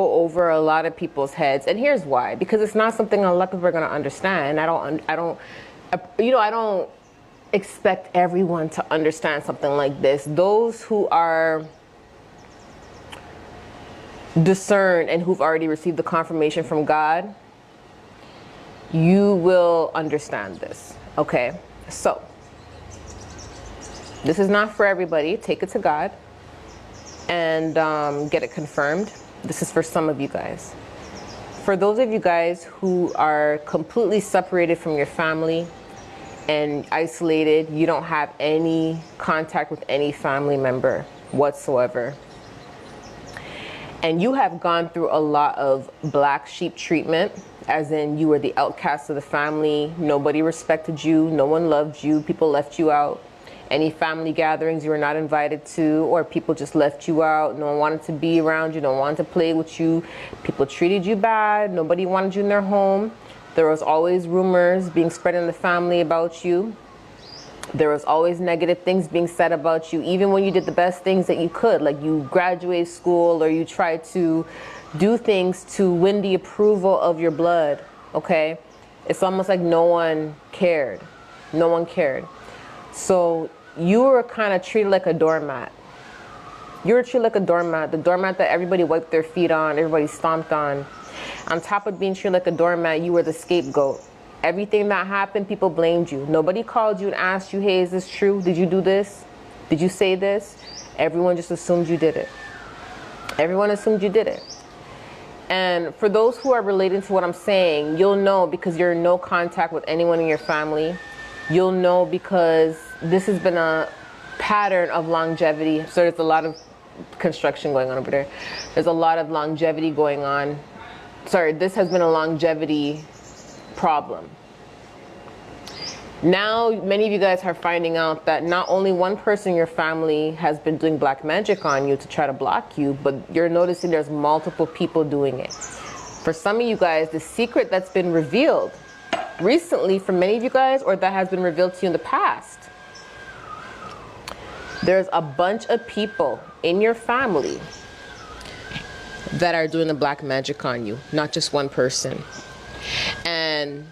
over a lot of people's heads, and here's why. Because it's not something a lot of people are going to understand. I don't expect everyone to understand something like this. Those who are discerned and who've already received the confirmation from God, you will understand this. Okay, so this is not for everybody. Take it to God and get it confirmed. This is for some of you guys. For those of you guys who are completely separated from your family and isolated, you don't have any contact with any family member whatsoever, and you have gone through a lot of black sheep treatment, as in you were the outcast of the family, nobody respected you, no one loved you, people left you out. Any family gatherings you were not invited to, or people just left you out, no one wanted to be around you, no one wanted to play with you, people treated you bad, nobody wanted you in their home. There was always rumors being spread in the family about you. There was always negative things being said about you, even when you did the best things that you could, like you graduated school or you tried to do things to win the approval of your blood, okay? It's almost like no one cared. No one cared. So you were kind of treated like a doormat. You were treated like a doormat, the doormat that everybody wiped their feet on, everybody stomped on. On top of being treated like a doormat, you were the scapegoat. Everything that happened, people blamed you. Nobody called you and asked you, hey, is this true? Did you do this? Did you say this? Everyone just assumed you did it. Everyone assumed you did it. And for those who are relating to what I'm saying, you'll know because you're in no contact with anyone in your family. You'll know because this has been a pattern of longevity. So there's a lot of construction going on over there. There's a lot of longevity going on. Sorry, this has been a longevity problem. Now, many of you guys are finding out that not only one person in your family has been doing black magic on you to try to block you, but you're noticing there's multiple people doing it. For some of you guys, the secret that's been revealed recently for many of you guys, or that has been revealed to you in the past, there's a bunch of people in your family that are doing the black magic on you, not just one person. And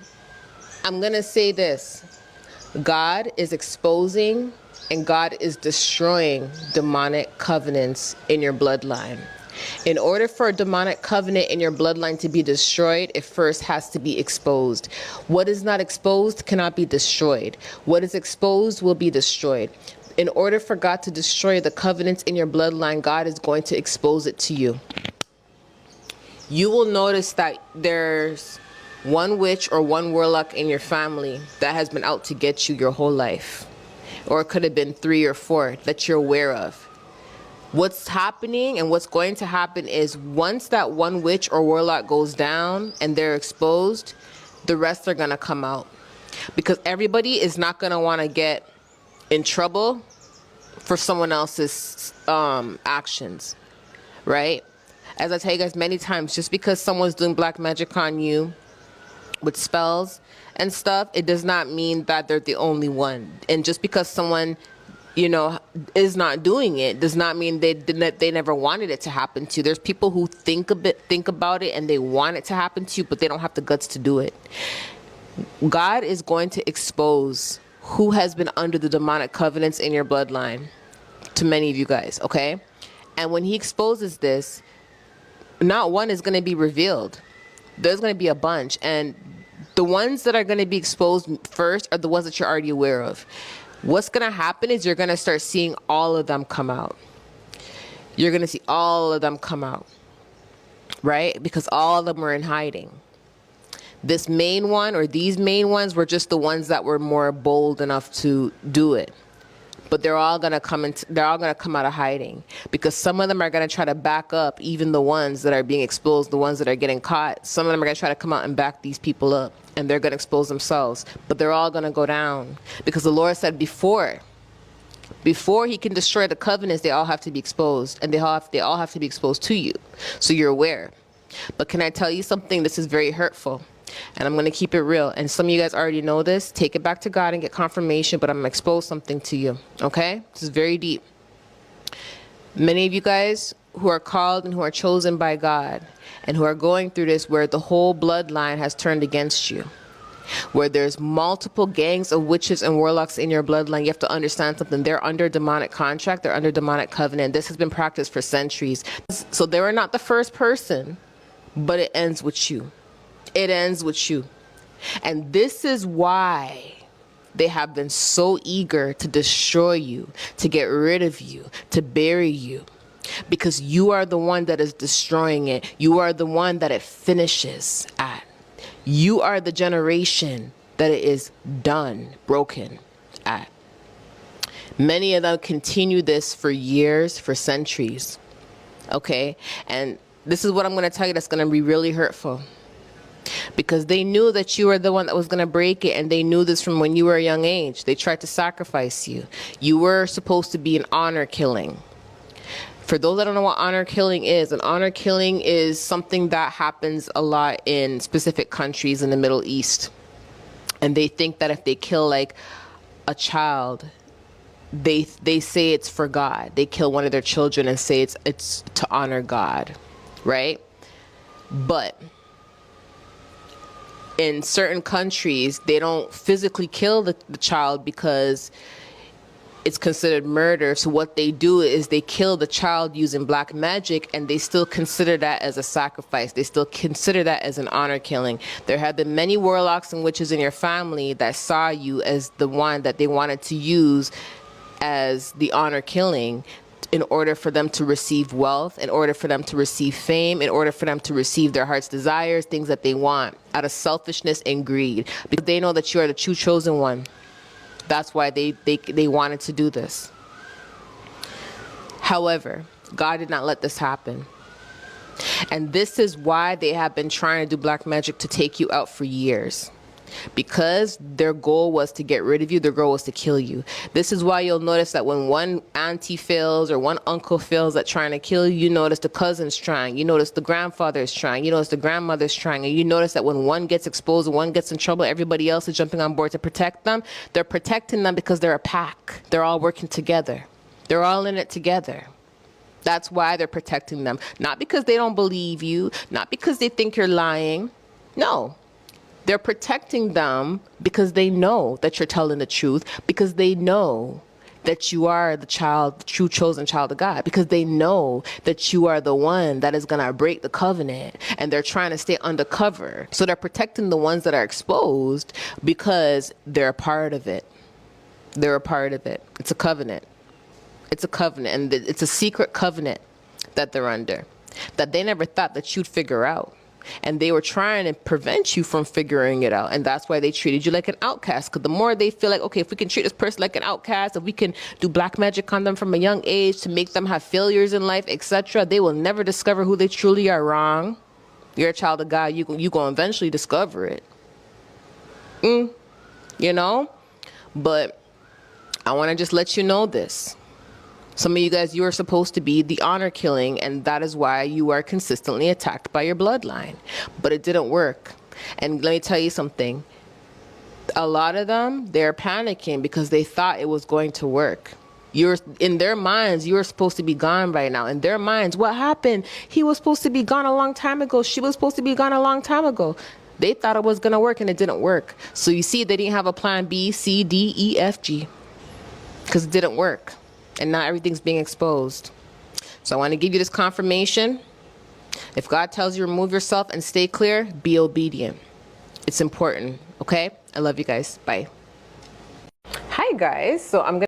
I'm gonna say this, God is exposing and God is destroying demonic covenants in your bloodline. In order for a demonic covenant in your bloodline to be destroyed, it first has to be exposed. What is not exposed cannot be destroyed. What is exposed will be destroyed. In order for God to destroy the covenants in your bloodline, God is going to expose it to you. You will notice that there's one witch or one warlock in your family that has been out to get you your whole life. Or it could have been 3 or 4 that you're aware of. What's happening and what's going to happen is once that one witch or warlock goes down and they're exposed, the rest are going to come out. Because everybody is not going to want to get in trouble for someone else's actions, right? As I tell you guys many times, just because someone's doing black magic on you with spells and stuff, it does not mean that they're the only one. And just because someone, you know, is not doing it does not mean they never wanted it to happen to you. There's people who think about it and they want it to happen to you, but they don't have the guts to do it. God is going to expose who has been under the demonic covenants in your bloodline to many of you guys, okay? And when he exposes this, not one is going to be revealed. There's going to be a bunch. And the ones that are going to be exposed first are the ones that you're already aware of. What's going to happen is you're going to start seeing all of them come out. You're going to see all of them come out, right? Because all of them were in hiding. This main one or these main ones were just the ones that were more bold enough to do it. But they're all gonna come out of hiding because some of them are gonna try to back up even the ones that are being exposed, the ones that are getting caught. Some of them are gonna try to come out and back these people up, and they're gonna expose themselves. But they're all gonna go down because the Lord said before he can destroy the covenants, they all have to be exposed, and they all have to be exposed to you, so you're aware. But can I tell you something? This is very hurtful. And I'm going to keep it real. And some of you guys already know this. Take it back to God and get confirmation, but I'm going to expose something to you. Okay? This is very deep. Many of you guys who are called and who are chosen by God and who are going through this where the whole bloodline has turned against you, where there's multiple gangs of witches and warlocks in your bloodline, you have to understand something. They're under demonic contract. They're under demonic covenant. This has been practiced for centuries. So they were not the first person, but it ends with you. It ends with you. And this is why they have been so eager to destroy you, to get rid of you, to bury you. Because you are the one that is destroying it. You are the one that it finishes at. You are the generation that it is done, broken at. Many of them continue this for years, for centuries. Okay? And this is what I'm going to tell you that's going to be really hurtful. Because they knew that you were the one that was going to break it, and they knew this from when you were a young age. They tried to sacrifice you. You were supposed to be an honor killing. For those that don't know what honor killing is, an honor killing is something that happens a lot in specific countries in the Middle East. And they think that if they kill like a child, they say it's for God. They kill one of their children and say it's to honor God, right? But in certain countries, they don't physically kill the child because it's considered murder. So what they do is they kill the child using black magic, and they still consider that as a sacrifice. They still consider that as an honor killing. There have been many warlocks and witches in your family that saw you as the one that they wanted to use as the honor killing in order for them to receive wealth, in order for them to receive fame, in order for them to receive their heart's desires, things that they want, out of selfishness and greed. Because they know that you are the true chosen one. That's why they wanted to do this. However, God did not let this happen. And this is why they have been trying to do black magic to take you out for years. Because their goal was to get rid of you, their goal was to kill you. This is why you'll notice that when one auntie fails or one uncle fails at trying to kill you, you notice the cousin's trying, you notice the grandfather is trying, you notice the grandmother's trying, and you notice that when one gets exposed and one gets in trouble, everybody else is jumping on board to protect them. They're protecting them because they're a pack. They're all working together. They're all in it together. That's why they're protecting them. Not because they don't believe you, not because they think you're lying. No. They're protecting them because they know that you're telling the truth, because they know that you are the child, the true chosen child of God, because they know that you are the one that is going to break the covenant, and they're trying to stay undercover. So they're protecting the ones that are exposed because they're a part of it. They're a part of it. It's a covenant. It's a covenant, and it's a secret covenant that they're under, that they never thought that you'd figure out. And they were trying to prevent you from figuring it out. And that's why they treated you like an outcast. Because the more they feel like, okay, if we can treat this person like an outcast, if we can do black magic on them from a young age to make them have failures in life, etc., they will never discover who they truly are. Wrong. You're a child of God. You're going to eventually discover it. You know? But I want to just let you know this. Some of you guys, you are supposed to be the honor killing, and that is why you are consistently attacked by your bloodline. But it didn't work. And let me tell you something. A lot of them, they're panicking because they thought it was going to work. In their minds, you're supposed to be gone by now. In their minds, what happened? He was supposed to be gone a long time ago. She was supposed to be gone a long time ago. They thought it was going to work, and it didn't work. So you see, they didn't have a plan B, C, D, E, F, G. Because it didn't work. And now everything's being exposed. So I want to give you this confirmation. If God tells you remove yourself and stay clear, be obedient. It's important. Okay? I love you guys. Bye. Hi guys. So I'm going